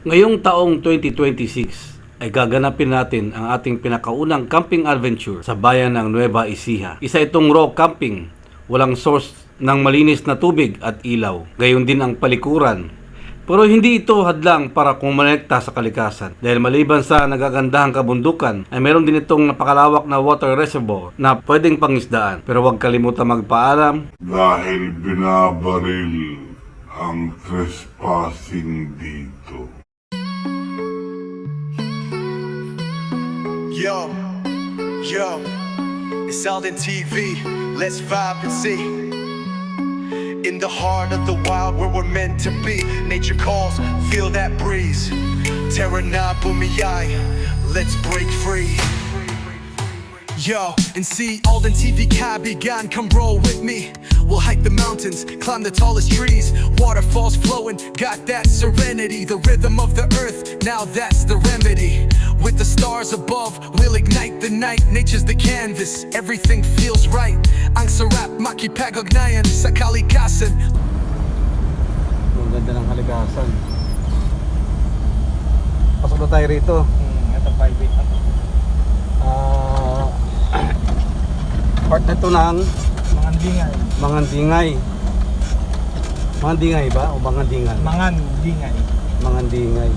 Ngayong taong 2026 ay gaganapin natin ang ating pinakaunang camping adventure sa bayan ng Nueva Ecija. Isa itong raw camping, walang source ng malinis na tubig at ilaw. Gayon din ang palikuran. Pero hindi ito hadlang para kumonekta sa kalikasan. Dahil maliban sa nagagandahang kabundukan, ay meron din itong napakalawak na water reservoir na pwedeng pangisdaan. Pero huwag kalimutan magpaalam dahil binabaril ang trespassing dito. Yo, it's Alden TV. Let's vibe and see. In the heart of the wild where we're meant to be. Nature calls, feel that breeze. Terra na bumiyay, let's break free. Yo, and see Alden TV kabigan, come roll with me. We'll hike the mountains, climb the tallest trees. Waterfalls flowing, got that serenity. The rhythm of the earth, now that's the remedy. With the stars above, we'll ignite the night. Nature's the canvas, everything feels right. Ang sarap makipag-ugnayan sa kalikasan. Ang ganda ng kalikasan. Pasok na tayo rito. Ito private na to. Part na ito ng Mangandingay. Mangandingay. Mangandingay ba? O Mangandingan? Mangandingay. Mangandingay.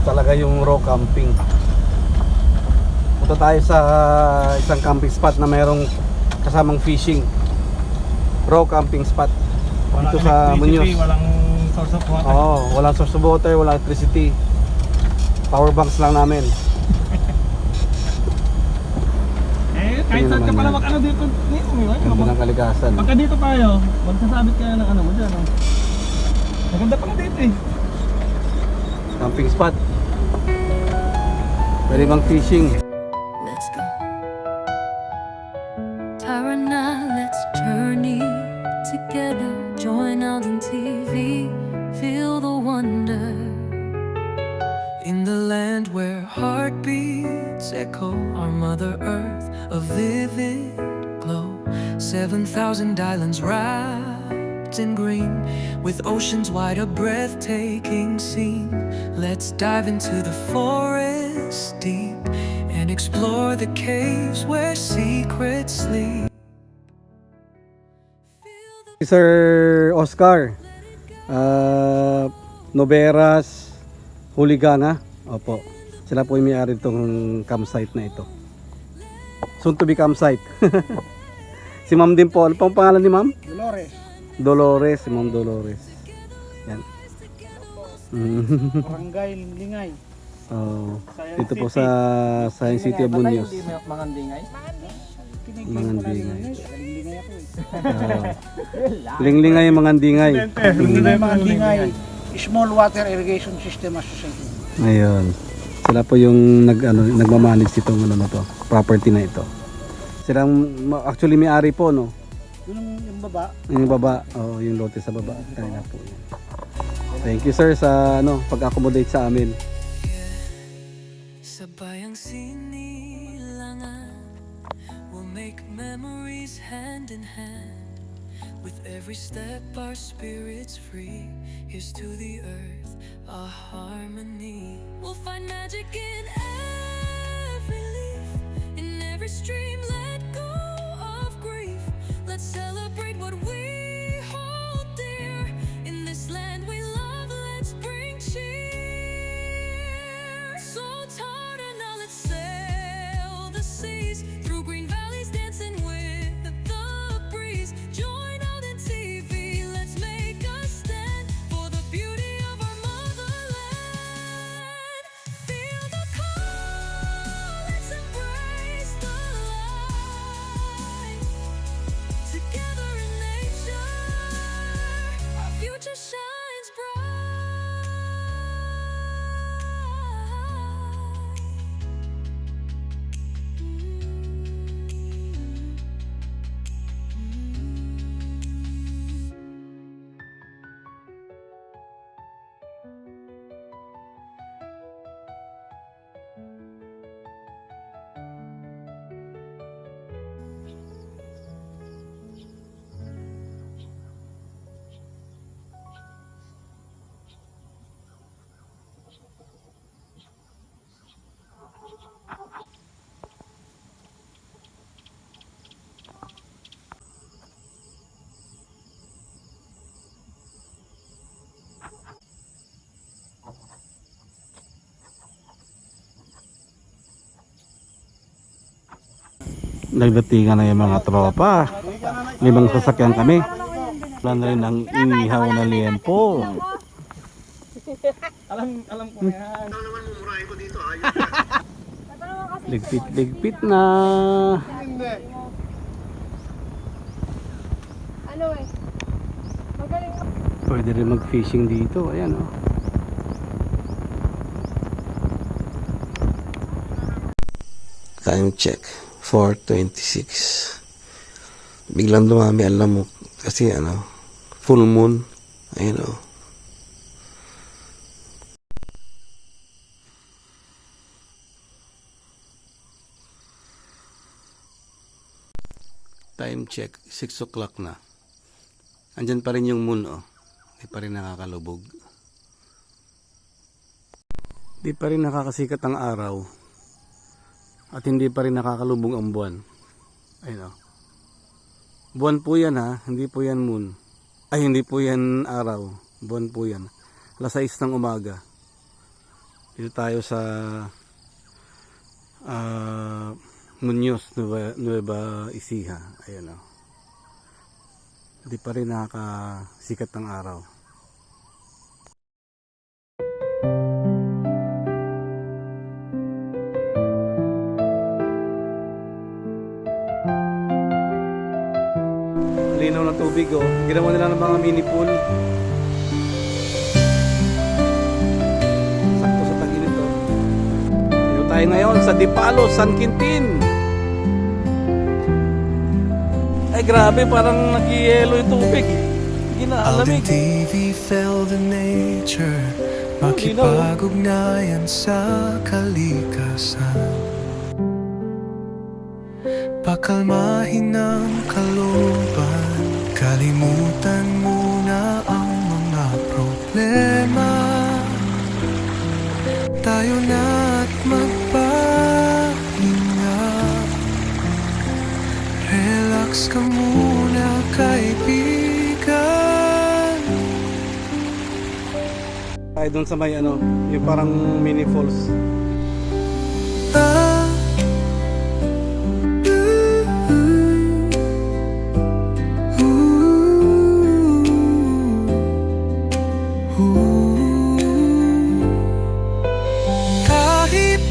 Talaga yung raw camping. Punta tayo sa isang camping spot na mayroong kasamang fishing. Raw camping spot. Dito sa Muñoz. Walang source of water. Oo, walang source of water, walang electricity. Power banks lang namin. Kahit saan ka naman pala yan. mag-ano dito. Ganda ng kalikasan. Pagka dito tayo, magsasabit ka ng ano mo dyan. Oh. Maganda pala dito eh. Camping spot. Pwede bang fishing? Let's go. Tara na, let's journey together. Join Alden TV, feel the wonder. In the land where heartbeats echo, our Mother Earth, a vivid glow. 7,000 islands wrapped in green, with oceans wide, a breathtaking scene. Let's dive into the forest deep and explore the caves where secrets sleep. Sir Oscar, Noveras, Huligana. Opo. Sila po yung may-ari itong campsite na ito. Soon to be campsite. Si Ma'am din po. Ano pang pangalan ni Ma'am? Dolores. Dolores. Si Ma'am Dolores. Yan. Barangay Lingay. Oh, dito po sa Science City of Muñoz. Mangandingay? Mangandingay. Lingay ako eh. Linglingay, Mangandingay. Mangandingay. Small Water Irrigation System Association. Ayun. Sila po yung nagmamanage itong na to, property na ito. Silang actually may-ari po, no? Yung baba. Yung baba, oh, yung lote sa baba. Kanina po. Thank you sir sa pag-accommodate sa amin. Sa bayang sinilangan, we'll make memories hand in hand. With every step our spirits free. Here's to the earth, our harmony. We'll find magic in every leaf, in every stream. Let go of grief. Let's celebrate what we hold dear. In this land we love, let's bring cheer. So Tara now, let's sail the seas through green valleys, dancing with the breeze. Join Alden TV, let's make a stand for the beauty of our motherland. Feel the call, let's embrace the light. Together in nature. Nagdatingan na yung mga tropa. 5 sasakyan kami. Wala na rin ang inihaw na liempo. Alam ko na yan. Ligpit na. Ano eh? Magaling ka. Pwede rin mag-fishing dito. Ayan oh. Time check, 4:26. Biglang dumami ang lamok kasi full moon. Ayun oh. Time check, 6 o'clock na. Andyan pa rin yung moon oh. Hindi pa rin nakakalubog. Hindi pa rin nakakasikat ang araw. At hindi pa rin nakakalubog ang buwan. Ayun oh. Buwan po yan ha, hindi po yan moon. Ay hindi po yan araw. Buwan po yan. Alas 6 ng umaga. Dito tayo sa Muñoz, Nueva Ecija. Ayun oh. Hindi pa rin nakakasikat ng araw. Linaw na tubig oh. Ginawa nila ng mga mini pool. Sakto sa tag-init oh. Dito tayo ngayon sa Dipalo, San Quintin. Ay grabe, parang nag-yelo yung tubig. Out Ginaalamig. in TV fell the nature, makipag-ugnayan sa kalikasan. Pakalmahin ng kalooban, kalimutan muna ang mga problema. Tayo na't magpahinga. Relax ka muna, kaibigan. Tayo doon sa may yung parang mini falls. Ah,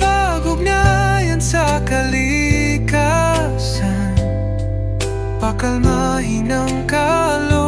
Kahipag-ugnayan sa kalikasan, pakalmahin ang kalooban.